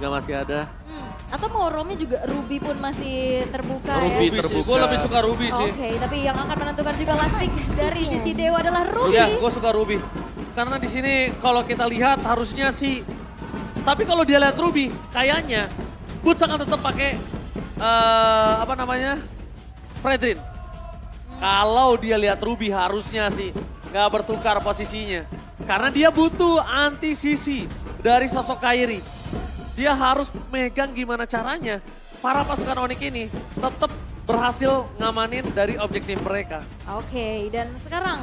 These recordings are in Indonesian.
juga masih ada. Atau mau romnya juga Ruby pun masih terbuka Ruby ya. terbuka. Gue lebih suka Ruby sih. Oke, tapi yang akan menentukan juga last pick dari sisi Dewa adalah Ruby. Iya, gue suka Ruby. Karena di sini kalau kita lihat harusnya sih, tapi kalau dia lihat Ruby, kayaknya Boots akan tetap pakai apa namanya, Fredrin. Kalau dia lihat Ruby harusnya sih nggak bertukar posisinya, karena dia butuh anti sisi dari sosok Kairi. Dia harus megang gimana caranya para pasukan Onyx ini tetap berhasil ngamanin dari objektif mereka. Oke, dan sekarang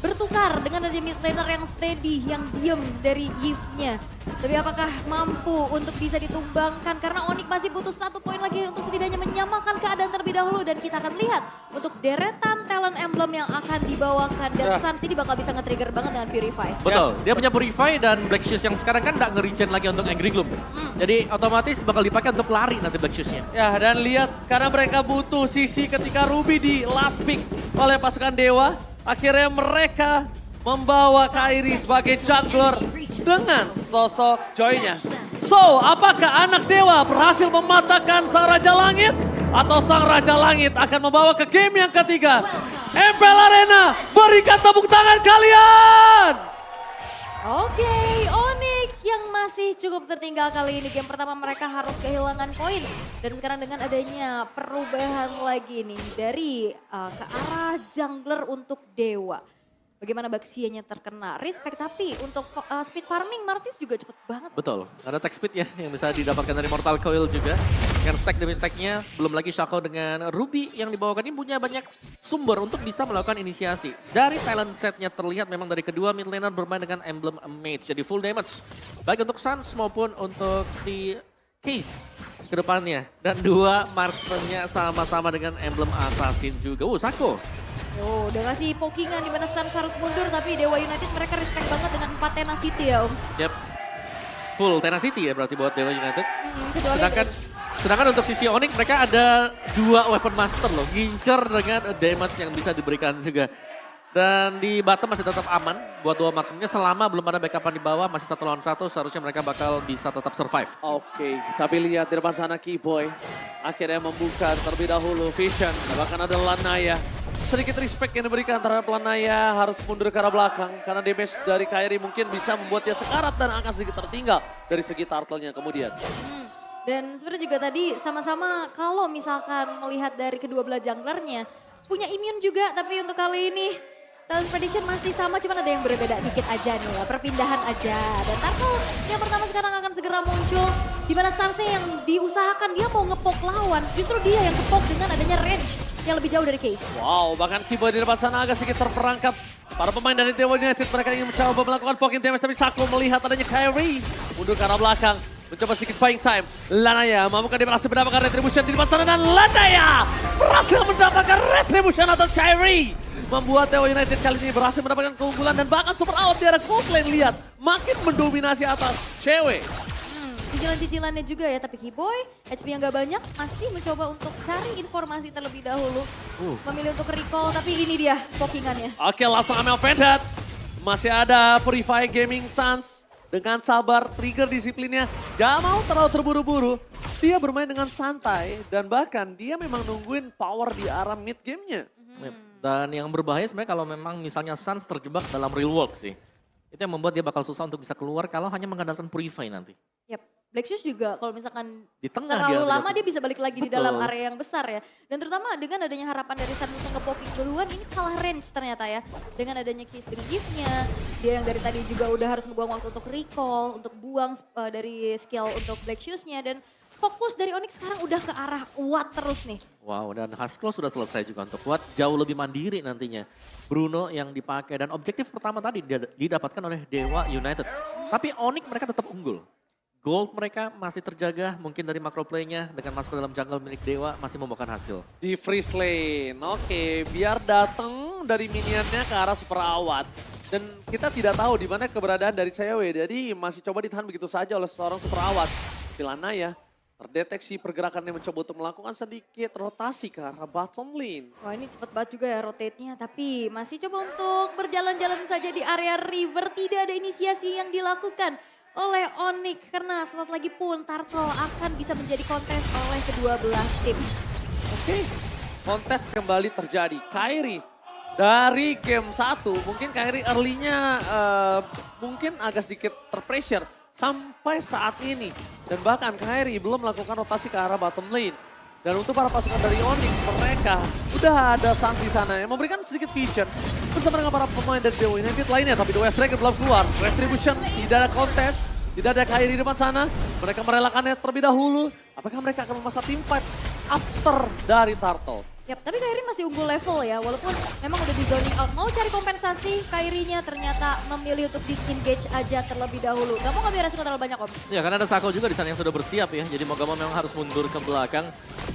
bertukar dengan ada mid laner yang steady, yang diem dari Yves-nya. Tapi apakah mampu untuk bisa ditumbangkan? Karena Onyx masih butuh 1 poin lagi untuk setidaknya menyamakan keadaan terlebih dahulu. Dan kita akan lihat untuk deretan talent emblem yang akan dibawakan. Dan Suns ini bakal bisa nge-trigger banget dengan Purify. Betul, dia punya Purify dan Black Shoes yang sekarang kan nggak nge-regen lagi untuk Angry Gloom. Jadi otomatis bakal dipakai untuk lari nanti Black Shoes-nya. Ya, dan lihat karena mereka butuh sisi ketika Ruby di last pick oleh pasukan Dewa. Akhirnya mereka membawa Kairi sebagai jungler dengan sosok Joy-nya. So, apakah anak Dewa berhasil mematahkan Sang Raja Langit? Atau Sang Raja Langit akan membawa ke game yang ketiga? MPL Arena, berikan tepuk tangan kalian! Oke, Onyx yang masih cukup tertinggal kali ini. Game pertama mereka harus kehilangan poin. Dan sekarang dengan adanya perubahan lagi nih dari ke arah jungler untuk Dewa. Bagaimana Baxianya terkena respect, tapi untuk speed farming Martis juga cepet banget. Betul, ada tech speed ya yang bisa didapatkan dari Mortal Coil juga. Dengan stack demi stacknya, belum lagi Shaco dengan Ruby yang dibawakan ini punya banyak sumber untuk bisa melakukan inisiasi. Dari talent setnya terlihat memang dari kedua mid laner bermain dengan emblem mage, jadi full damage. Baik untuk Suns maupun untuk si Case ke depannya. Dan dua marksman-nya sama-sama dengan emblem assassin juga. Shaco. Oh, udah ngasih pokingan di mana Suns harus mundur, tapi Dewa United mereka respect banget dengan 4 tenacity ya Om. Yep. Full tenacity ya berarti buat Dewa United. Kecuali Sedangkan untuk sisi Onyx mereka ada 2 weapon master loh. Gincer dengan damage yang bisa diberikan juga. Dan di bottom masih tetap aman buat 2 marksman-nya selama belum ada backupan di bawah. Masih 1 lawan 1 seharusnya mereka bakal bisa tetap survive. Oke, tapi lihat di depan sana Keyboy akhirnya membuka terlebih dahulu Vision. Bahkan ada Lanaya. Sedikit respect yang diberikan terhadap Lanaya, harus mundur ke arah belakang. Karena damage dari Kairi mungkin bisa membuat dia sekarat dan akan sedikit tertinggal dari segi turtle-nya kemudian. Dan sebenarnya juga tadi sama-sama kalau misalkan melihat dari kedua belah junglernya punya immune juga, tapi untuk kali ini talent prediction masih sama, cuman ada yang berbeda dikit aja nih ya, perpindahan aja. Dan Turtle yang pertama sekarang akan segera muncul, di mana Sanse yang diusahakan dia mau ngepok lawan, justru dia yang ngepok dengan adanya range yang lebih jauh dari Case. Wow, bahkan Keyboy di depan sana agak sedikit terperangkap. Para pemain dari Dewa United mereka ingin mencoba melakukan poking damage, tapi Shaco melihat adanya Kairi mundur ke arah belakang. Mencoba sedikit buying time. Lanaya mampukah dia berhasil mendapatkan retribution di depan sana, dan Lanaya berhasil mendapatkan retribution atas Kairi. Membuat Dewa United kali ini berhasil mendapatkan keunggulan dan bahkan super out di arah gold lane. Lihat, makin mendominasi atas cewek. Cicilan-cicilannya juga ya, tapi Keyboy HP yang gak banyak masih mencoba untuk cari informasi terlebih dahulu. Memilih untuk recall, tapi ini dia pokingannya. Oke, langsung ambil Vendad. Masih ada Purify Gaming Suns. Dengan sabar, trigger disiplinnya. Gak mau terlalu terburu-buru. Dia bermain dengan santai dan bahkan dia memang nungguin power di arah mid game-nya. Yep. Dan yang berbahaya sebenarnya kalau memang misalnya Suns terjebak dalam real world sih. Itu yang membuat dia bakal susah untuk bisa keluar kalau hanya mengandalkan Purify nanti. Yap. Black Shoes juga kalau misalkan Di tengah terlalu dia lama dia bisa balik lagi di Betul. dalam area yang besar ya. Dan terutama dengan adanya harapan dari Sun untuk nge-poking duluan, ini kalah range ternyata ya. Dengan adanya Kiss dengan gift-nya, dia yang dari tadi juga udah harus ngebuang waktu untuk recall, untuk buang dari skill untuk Black Shoes-nya. Dan fokus dari Onyx sekarang udah ke arah Watt terus nih. Wow, dan Haskell sudah selesai juga untuk Watt, jauh lebih mandiri nantinya. Bruno yang dipakai dan objektif pertama tadi didapatkan oleh Dewa United. Tapi Onyx mereka tetap unggul. Gold mereka masih terjaga, mungkin dari macro play-nya dengan masuk ke dalam jungle milik Dewa masih membawakan hasil. Di freeze lane, oke, biar datang dari minionnya ke arah super awat. Dan kita tidak tahu di mana keberadaan dari cewek, jadi masih coba ditahan begitu saja oleh seorang super awat. Tilana ya, terdeteksi pergerakannya mencoba untuk melakukan sedikit rotasi ke arah bottom lane. Wah ini cepet banget juga ya rotate-nya, tapi masih coba untuk berjalan-jalan saja di area river, tidak ada inisiasi yang dilakukan oleh Onyx. Karena sesaat lagi pun Turtle akan bisa menjadi kontes oleh kedua belah tim. Oke, kontes kembali terjadi. Kairi dari game 1, mungkin Kairi early-nya mungkin agak sedikit terpressure sampai saat ini. Dan bahkan Kairi belum melakukan rotasi ke arah bottom lane. Dan untuk para pasukan dari Onyx, mereka udah ada Sans di sana yang memberikan sedikit vision bersama dengan para pemain dari Dewa United lainnya. Tapi The West Dragon belum keluar. Retribution, tidak ada kontes, tidak ada Kairi di depan sana. Mereka merelakannya terlebih dahulu. Apakah mereka akan memasak team fight after dari Turtle? Yap, tapi Kairi masih unggul level ya, walaupun memang udah di zoning out. Mau cari kompensasi, Kairinya ternyata memilih untuk disengage aja terlebih dahulu. Gak mau ngambil resiko terlalu banyak, Om. Ya karena ada Sako juga di sana yang sudah bersiap ya. Jadi mau gak mau memang harus mundur ke belakang.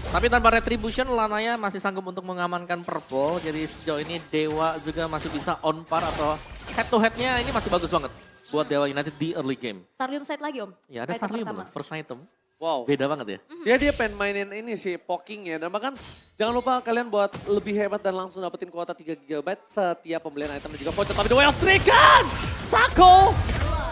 Tapi tanpa Retribution, Lanaya masih sanggup untuk mengamankan purple. Jadi sejauh ini Dewa juga masih bisa on par atau head to headnya ini masih bagus banget buat Dewa United di early game. Starlium side lagi, Om. Ya ada Item Starlium pertama. loh, first item. Wow. Beda banget ya. Dia pengen mainin ini sih, poking ya. Dan bahkan jangan lupa kalian buat lebih hebat dan langsung dapetin kuota 3 GB setiap pembelian item dan juga voucher. Tapi The Way of Stricken! Sako!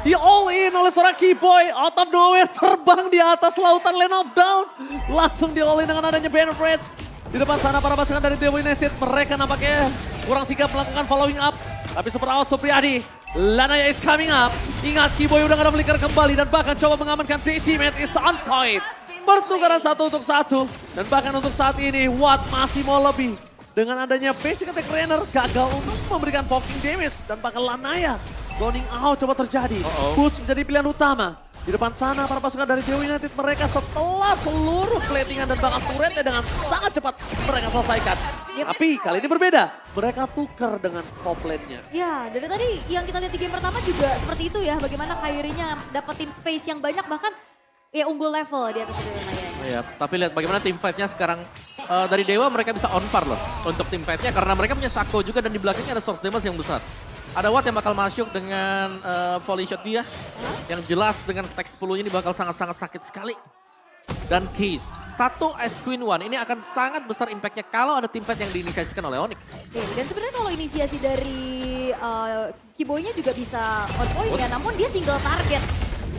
Di all in oleh seorang Keyboy. Out of nowhere terbang di atas lautan Land of Down. Langsung di all in dengan adanya Banner Bridge. Di depan sana para pasukan dari Dewa United. Mereka nampaknya kurang sigap melakukan following up. Tapi super out Supriyadi. Lanaya is coming up. Ingat Keyboy udah gak ada flicker kembali dan bahkan coba mengamankan DC Mate is on point. Pertukaran 1 untuk 1. Dan bahkan untuk saat ini Watt masih mau lebih. Dengan adanya basic attack trainer gagal untuk memberikan poking damage. Dan bahkan Lanaya zoning out coba terjadi. Push menjadi pilihan utama. Di depan sana para pasukan dari Dewa United mereka setelah seluruh platingan dan bahkan turretnya dengan sangat cepat mereka selesaikan. Yep. Tapi kali ini berbeda. Mereka tukar dengan top lane-nya. Ya, dari tadi yang kita lihat di game pertama juga seperti itu ya. Bagaimana Kairinya dapetin space yang banyak bahkan ya unggul level di atas Lanaya. Iya, tapi lihat bagaimana tim fight-nya sekarang dari Dewa mereka bisa on par loh untuk tim fight-nya karena mereka punya Sako juga dan di belakangnya ada source damage yang besar. Ada Watt yang bakal masuk dengan volley shot dia. Yang jelas dengan stack 10 ini bakal sangat-sangat sakit sekali. Dan Case, satu Ice Queen One ini akan sangat besar impactnya kalau ada tim fight yang diinisiasikan oleh Onyx. Oke, dan sebenarnya kalau inisiasi dari Keyboy-nya juga bisa on point ya, namun dia single target.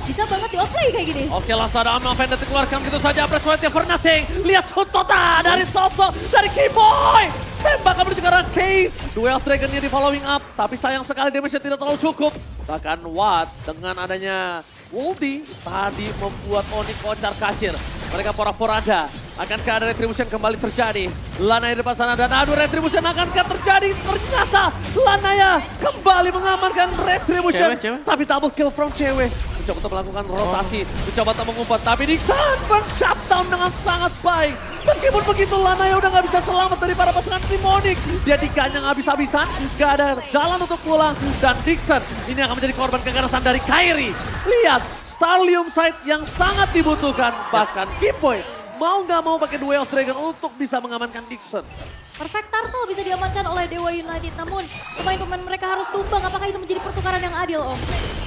Bisa banget di outplay kayak gini. Oke, Lazada Amna Vendor dikeluarkan begitu saja. Pressure for nothing. Lihat Sutota dari Soso, dari Keyboy. Tembakan menuju ke arah Case. Duel Dragon-nya di following up. Tapi sayang sekali damage-nya tidak terlalu cukup. Bahkan Watt dengan adanya Woldy tadi membuat Onyx kocar kacir. Mereka porak-poranda. Akankah ada Retribution kembali terjadi? Lanaya di depan sana dan adu Retribution akankah terjadi? Ternyata Lanaya kembali mengamankan Retribution. Cewek. Tapi double kill from cewek. Mencoba untuk melakukan rotasi, mencoba untuk mengumpat. Tapi Dixon shutdown dengan sangat baik. Meskipun begitu Lanaya udah gak bisa selamat dari para pasukan tim Onyx. Dia diganyang habis-habisan, gak ada jalan untuk pulang. Dan Dixon ini akan menjadi korban kekerasan dari Kairi. Lihat, Starlium side yang sangat dibutuhkan. Bahkan Keyboy mau gak mau pakai Duel Dragon untuk bisa mengamankan Dixon. Perfect Turtle bisa diamankan oleh Dewa United, namun pemain-pemain mereka harus tumbang. Apakah itu menjadi pertukaran yang adil, Om?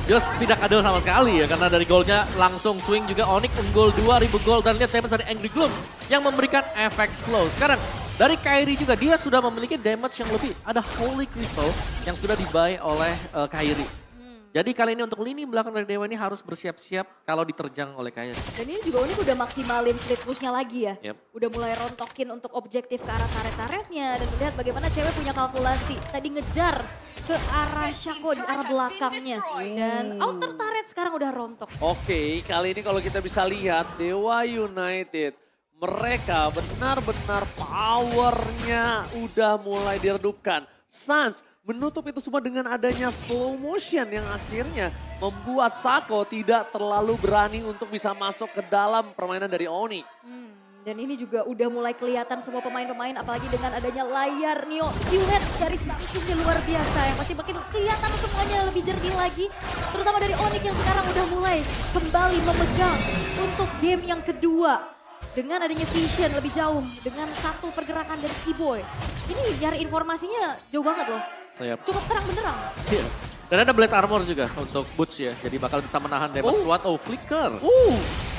Jelas tidak adil sama sekali ya, karena dari golnya langsung swing juga Onyx unggul 2000 gol dan lihat damage dari Angry Gloom yang memberikan efek slow. Sekarang dari Kairi juga dia sudah memiliki damage yang lebih. Ada Holy Crystal yang sudah dibuy oleh Kairi. Jadi kali ini untuk lini belakang dari Dewa ini harus bersiap-siap kalau diterjang oleh Kairi. Dan ini juga Onyx udah maksimalin split push-nya lagi ya. Yep. Udah mulai rontokin untuk objektif ke arah turret-turretnya. Dan melihat bagaimana cewek punya kalkulasi. Tadi ngejar ke arah Shaco di arah belakangnya. Dan outer turret sekarang udah rontok. Oke, kali ini kalau kita bisa lihat Dewa United, mereka benar-benar powernya udah mulai diredupkan. Sans menutup itu semua dengan adanya slow motion yang akhirnya membuat Sako tidak terlalu berani untuk bisa masuk ke dalam permainan dari Onyx. Dan ini juga udah mulai kelihatan semua pemain-pemain, apalagi dengan adanya layar Neo QLED dari Samsungnya luar biasa. Yang pasti makin kelihatan semuanya lebih jernih lagi. Terutama dari Onyx yang sekarang udah mulai kembali memegang untuk game yang kedua. Dengan adanya vision lebih jauh, dengan satu pergerakan dari Keyboy. Ini nyari informasinya jauh banget loh. Yep. Cukup terang benderang. Iya. Dan ada Blade Armor juga untuk Boots ya, jadi bakal bisa menahan damage SWAT. Oh, Flicker.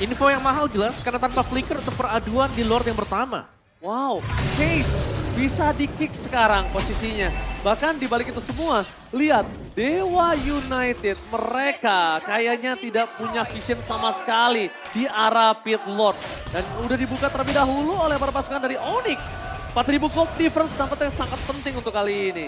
Info yang mahal jelas karena tanpa Flicker untuk peraduan di Lord yang pertama. Wow, Case bisa di-kick sekarang posisinya. Bahkan di balik itu semua, lihat Dewa United mereka kayaknya tidak punya vision sama sekali di arah Pit Lord. Dan udah dibuka terlebih dahulu oleh para pasukan dari Onyx. 4.000 gold difference tampaknya sangat penting untuk kali ini.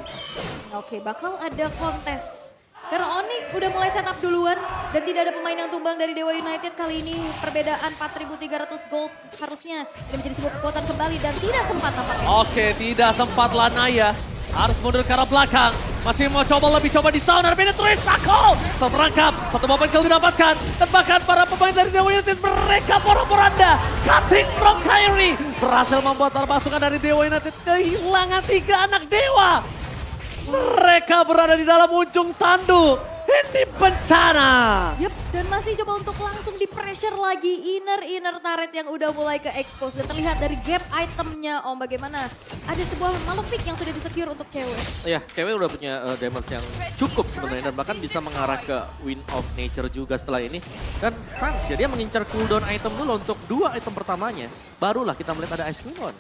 Oke, bakal ada kontes. Karena Onyx udah mulai setup duluan dan tidak ada pemain yang tumbang dari Dewa United kali ini. Perbedaan 4.300 gold harusnya ini menjadi sebuah kekuatan kembali dan tidak sempat tampaknya. Oke, tidak sempat Lanaya. Harus mundur ke arah belakang. Masih mau coba di tahun dan penetrate tackle. Terperangkap, satu momen kill didapatkan. Dan bahkan para pemain dari Dewa United mereka porak-poranda. Cutting from Kyrie. Berhasil membuat para pasukan dari Dewa United kehilangan 3 anak dewa. Mereka berada di dalam ujung tanduk. Ini bencana. Yep, dan masih coba untuk langsung di pressure lagi inner turret yang udah mulai ke expose. Dan terlihat dari gap itemnya, bagaimana ada sebuah Malefic yang sudah disecure untuk cewek. Ya, cewek udah punya damage yang cukup sebenarnya dan bahkan bisa mengarah ke Wind of Nature juga setelah ini. Dan Sans ya, dia mengincar cooldown item dulu untuk 2 item pertamanya. Barulah kita melihat ada Ice Queen on.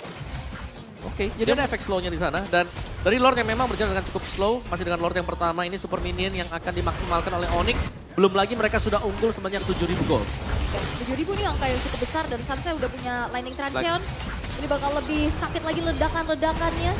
Oke, jadi ada efek slow-nya di sana dan dari Lord yang memang berjalan dengan cukup slow, masih dengan Lord yang pertama ini super minion yang akan dimaksimalkan oleh Onyx. Belum lagi mereka sudah unggul sebanyak 7.000 gold. 7.000 nih angka yang cukup besar dan Sansa udah punya Lightning Transient. Ini bakal lebih sakit lagi ledakan-ledakannya.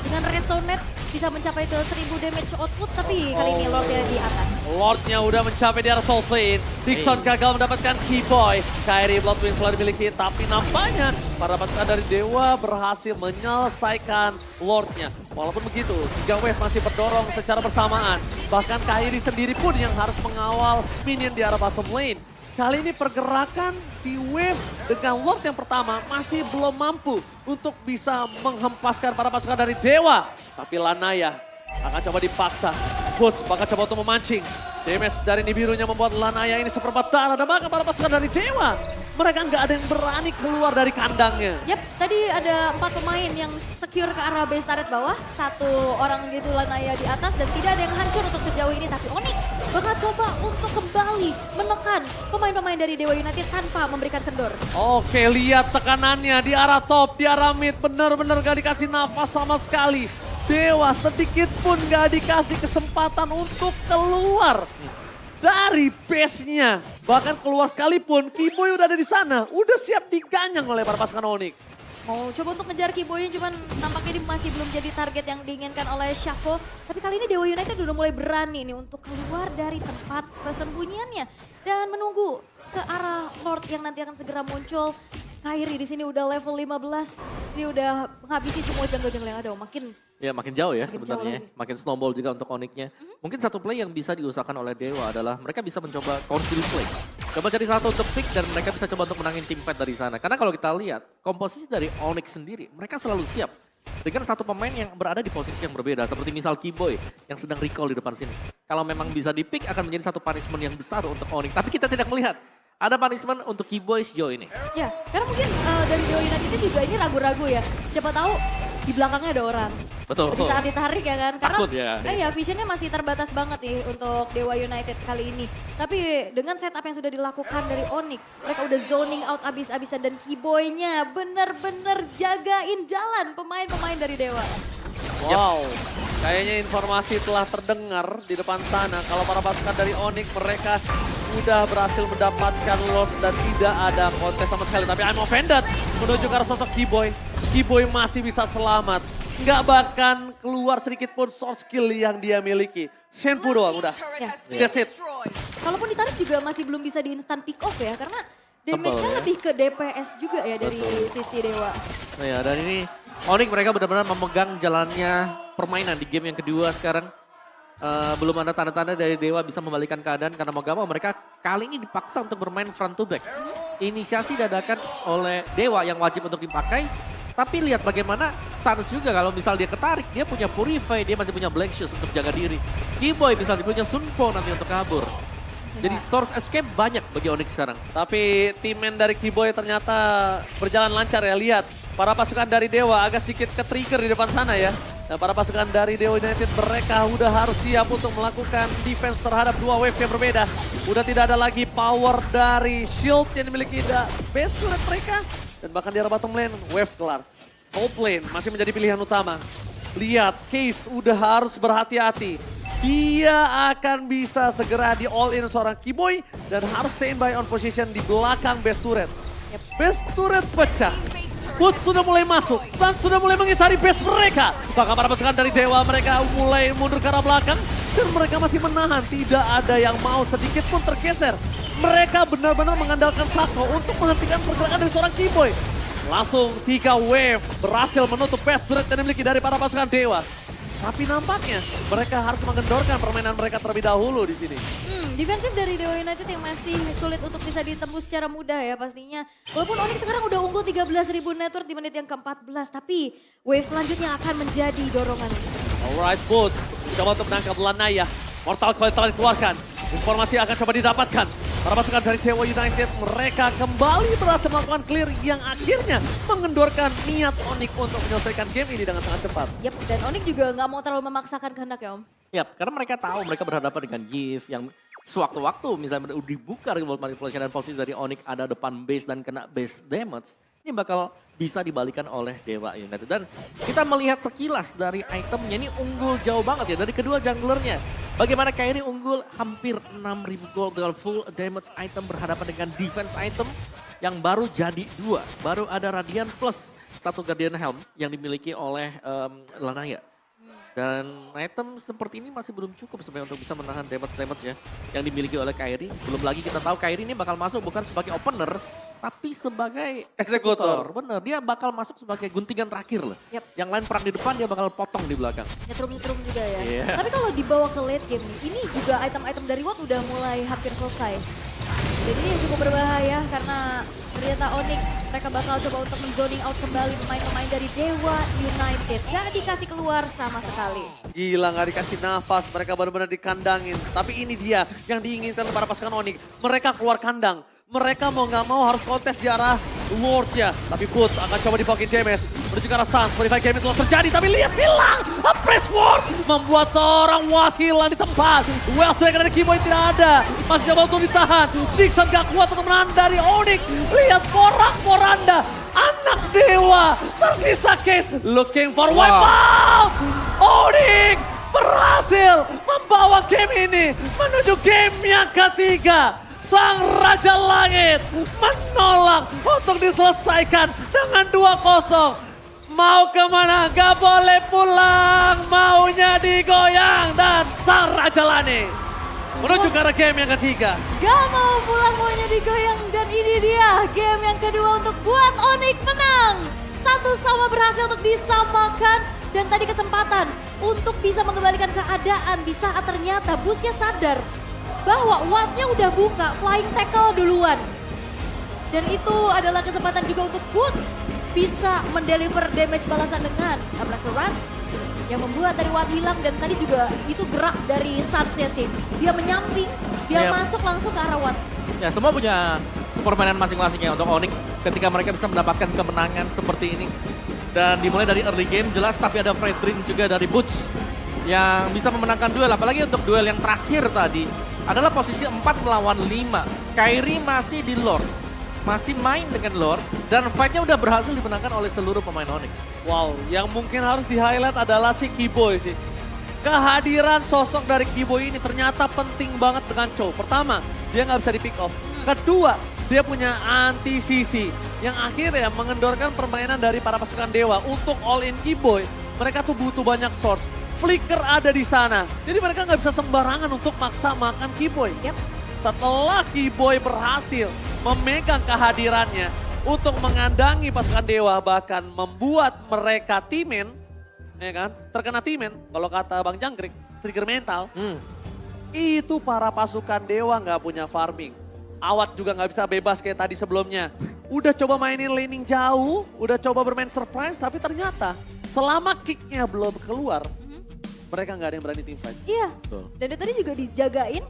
Dengan Resonate bisa mencapai ke 1000 damage output tapi kali ini Lordnya di atas. Lordnya udah mencapai di arah Soul Flame. Dixon gagal mendapatkan Keyboy. Kyrie Bloodwind selalu dimiliki tapi nampaknya para pasukan dari Dewa berhasil menyelesaikan Lordnya. Walaupun begitu, 3 wave masih berdorong secara bersamaan. Bahkan Kyrie sendiri pun yang harus mengawal minion di arah bottom lane. Kali ini pergerakan di wave dengan Lord yang pertama masih belum mampu untuk bisa menghempaskan para pasukan dari Dewa. Tapi Lanaya akan coba dipaksa. Boots bakal coba untuk memancing. Damage dari Nibirunya membuat Lanaya ini seperempat darah. Dan bahkan para pasukan dari Dewa, mereka nggak ada yang berani keluar dari kandangnya. Yap, tadi ada 4 pemain yang secure ke arah base turret bawah. 1 orang gitu Lanaya di atas dan tidak ada yang hancur untuk sejauh ini. Tapi Onyx bakal coba untuk kembali menekan pemain-pemain dari Dewa United tanpa memberikan kendor. Oke, lihat tekanannya di arah top, di arah mid. Benar-benar gak dikasih nafas sama sekali. Dewa sedikit pun gak dikasih kesempatan untuk keluar dari base-nya. Bahkan keluar sekalipun, Keyboy udah ada di sana. Udah siap diganyang oleh para pasukan Onyx. Mau coba untuk ngejar Keyboy cuman tampaknya dia masih belum jadi target yang diinginkan oleh Shaco. Tapi kali ini Dewa United udah mulai berani nih untuk keluar dari tempat persembunyiannya. Dan menunggu ke arah Lord yang nanti akan segera muncul. Kyrie di sini udah level 15. Dia udah menghabisi semua jungle-jungle yang ada. Makin jauh ya Makin sebenarnya. jauh Makin snowball juga untuk Onyx-nya. Mungkin satu play yang bisa diusahakan oleh Dewa adalah mereka bisa mencoba conceal play. Coba cari satu untuk pick dan mereka bisa coba untuk menangin tim fight dari sana. Karena kalau kita lihat komposisi dari Onyx sendiri, mereka selalu siap dengan satu pemain yang berada di posisi yang berbeda. Seperti misal Keyboy yang sedang recall di depan sini. Kalau memang bisa di pick akan menjadi satu punishment yang besar untuk Onyx. Tapi kita tidak melihat ada punishment untuk Keyboy sejauh ini. Ya, karena mungkin dari Dewa United itu juga ini ragu-ragu ya. Siapa tahu di belakangnya ada orang. Betul, Di betul. saat ditarik ya kan. Karena Takut ya. ya visionnya masih terbatas banget nih untuk Dewa United kali ini. Tapi dengan setup yang sudah dilakukan dari Onyx, mereka udah zoning out abis-abisan dan Keyboy-nya bener-bener jagain jalan pemain-pemain dari Dewa. Wow, kayaknya informasi telah terdengar di depan sana. Kalau para pasukan dari Onyx mereka udah berhasil mendapatkan Lord dan tidak ada kontes sama sekali. Tapi I'm offended menuju ke arah sosok Keyboy. Keyboy masih bisa selamat. Nggak bahkan keluar sedikit pun source skill yang dia miliki. Shenfu doang udah. Ya. That's it. Kalaupun ditarik juga masih belum bisa di instant pick off ya. Karena damage-nya Tebal ya. lebih ke DPS juga ya dari sisi Dewa. Nah ya, dan ini Onyx mereka benar-benar memegang jalannya permainan di game yang kedua sekarang. Belum ada tanda-tanda dari Dewa bisa membalikan keadaan karena mau gak mau mereka kali ini dipaksa untuk bermain front to back. Inisiasi dadakan oleh Dewa yang wajib untuk dipakai. Tapi lihat bagaimana Sans juga kalau misal dia ketarik, dia punya Purify, dia masih punya Black Shoes untuk jaga diri. Keyboy misalnya punya Sunpo nanti untuk kabur. Jadi source escape banyak bagi Onyx sekarang. Tapi tim main dari Keyboy ternyata berjalan lancar ya. Lihat, para pasukan dari Dewa agak sedikit ke-trigger di depan sana ya. Dan para pasukan dari Dewa United mereka udah harus siap untuk melakukan defense terhadap 2 wave yang berbeda. Udah tidak ada lagi power dari shield yang dimiliki base turret mereka. Dan bahkan di arah bottom lane, wave kelar. Coldplay masih menjadi pilihan utama. Lihat, Case udah harus berhati-hati. Dia akan bisa segera di all in seorang Keyboy dan harus standby on position di belakang base turret. Base turret pecah. Boots sudah mulai masuk, Sun sudah mulai mengitari base mereka. Bahkan para pasukan dari Dewa mereka mulai mundur ke arah belakang. Dan mereka masih menahan, tidak ada yang mau sedikit pun tergeser. Mereka benar-benar mengandalkan Sako untuk menghentikan pergerakan dari seorang Keyboy. Langsung 3 wave berhasil menutup base turret yang dimiliki dari para pasukan Dewa. Tapi nampaknya mereka harus mengendorkan permainan mereka terlebih dahulu di sini. Defensif dari Dewa United yang masih sulit untuk bisa ditembus secara mudah ya pastinya. Walaupun Onyx sekarang udah unggul 13.000 network di menit yang ke-14. Tapi wave selanjutnya akan menjadi dorongan. Alright, Boots coba untuk menangkap Lanaya. Mortal Coil telah dikeluarkan. Informasi akan coba didapatkan. Para pasukan dari Dewa United mereka kembali berhasil melakukan clear yang akhirnya mengendorkan niat Onyx untuk menyelesaikan game ini dengan sangat cepat. Yap, dan Onyx juga nggak mau terlalu memaksakan kehendak ya Om. Yap, karena mereka tahu mereka berhadapan dengan Gift yang sewaktu-waktu misalnya dibuka remote manipulation dan posisi dari Onyx ada depan base dan kena base damage. Ini bakal bisa dibalikan oleh Dewa United. Dan kita melihat sekilas dari itemnya ini unggul jauh banget ya dari kedua junglernya. Bagaimana Kairi unggul hampir 6.000 gold dengan full damage item berhadapan dengan defense item yang baru jadi 2. Baru ada Radiant plus 1 Guardian Helm yang dimiliki oleh Lanaya. Dan item seperti ini masih belum cukup sebenarnya untuk bisa menahan damage-damage ya yang dimiliki oleh Kairi. Belum lagi kita tahu Kairi ini bakal masuk bukan sebagai opener, tapi sebagai eksekutor. Bener, dia bakal masuk sebagai guntingan terakhir lah. Yap. Yang lain perang di depan, dia bakal potong di belakang. Nyetrum-nyetrum juga ya. Iya. Tapi kalau dibawa ke late game nih, ini juga item-item dari Watt udah mulai hampir selesai. Jadi ini cukup berbahaya karena ternyata Onyx mereka bakal coba untuk men-zoning out kembali pemain-pemain dari Dewa United. Gak dikasih keluar sama sekali. Gila, nggak dikasih nafas, mereka benar-benar dikandangin. Tapi ini dia yang diinginkan para pasukan Onyx. Mereka keluar kandang. Mereka mau nggak mau harus kontes di arah Lord ya. Tapi Boots akan coba dipokin James. Menuju ke arah Suns, 45 game telah terjadi. Tapi lihat hilang. Press Ward membuat seorang Watt hilang di tempat. Well Dragon dari Keyboy tidak ada. Masih coba untuk ditahan. Dixon gak kuat untuk menahan dari Onyx. Lihat porak-poranda. Anak Dewa. Tersisa Case. Looking for wipe out. Onyx berhasil membawa game ini menuju game yang ketiga. Sang Raja Langit menolak untuk diselesaikan dengan 2-0. Mau kemana? Gak boleh pulang. Maunya digoyang dan Sang Raja Langit menuju ke arah game yang ketiga. Gak mau pulang, maunya digoyang. Dan ini dia game yang kedua untuk buat Onyx menang. 1-1 berhasil untuk disamakan. Dan tadi kesempatan untuk bisa mengembalikan keadaan di saat ternyata Boots-nya sadar bahwa Watt-nya udah buka, flying tackle duluan. Dan itu adalah kesempatan juga untuk Boots bisa mendeliver damage balasan dengan Blast Run yang membuat dari Watt hilang. Dan tadi juga itu gerak dari Suns-nya sih. Dia menyamping, dia masuk langsung ke arah Watt. Ya semua punya permainan masing-masing ya untuk Onyx ketika mereka bisa mendapatkan kemenangan seperti ini. Dan dimulai dari early game jelas, tapi ada Fredrin juga dari Boots yang bisa memenangkan duel. Apalagi untuk duel yang terakhir tadi adalah posisi 4 melawan 5. Kairi masih di Lord, masih main dengan Lord, dan fight-nya udah berhasil dimenangkan oleh seluruh pemain Onyx. Wow, yang mungkin harus di-highlight adalah si Keyboy sih. Kehadiran sosok dari Keyboy ini ternyata penting banget dengan Chow. Pertama, dia nggak bisa di-pick off. Kedua, dia punya anti-CC yang akhirnya mengendorkan permainan dari para pasukan Dewa. Untuk all-in Keyboy, mereka tuh butuh banyak source. Flicker ada di sana. Jadi mereka nggak bisa sembarangan untuk maksa makan Keyboy. Yep. Setelah Keyboy berhasil memegang kehadirannya untuk mengandangi pasukan Dewa, bahkan membuat mereka timen, ya kan? Terkena timen, kalau kata Bang Jangkrik, trigger mental. Itu para pasukan Dewa nggak punya farming. Awat juga nggak bisa bebas kayak tadi sebelumnya. Udah coba mainin laning jauh, udah coba bermain surprise, tapi ternyata selama kicknya belum keluar, mereka nggak ada yang berani team fight. Iya, Betul. dan dia tadi juga dijagain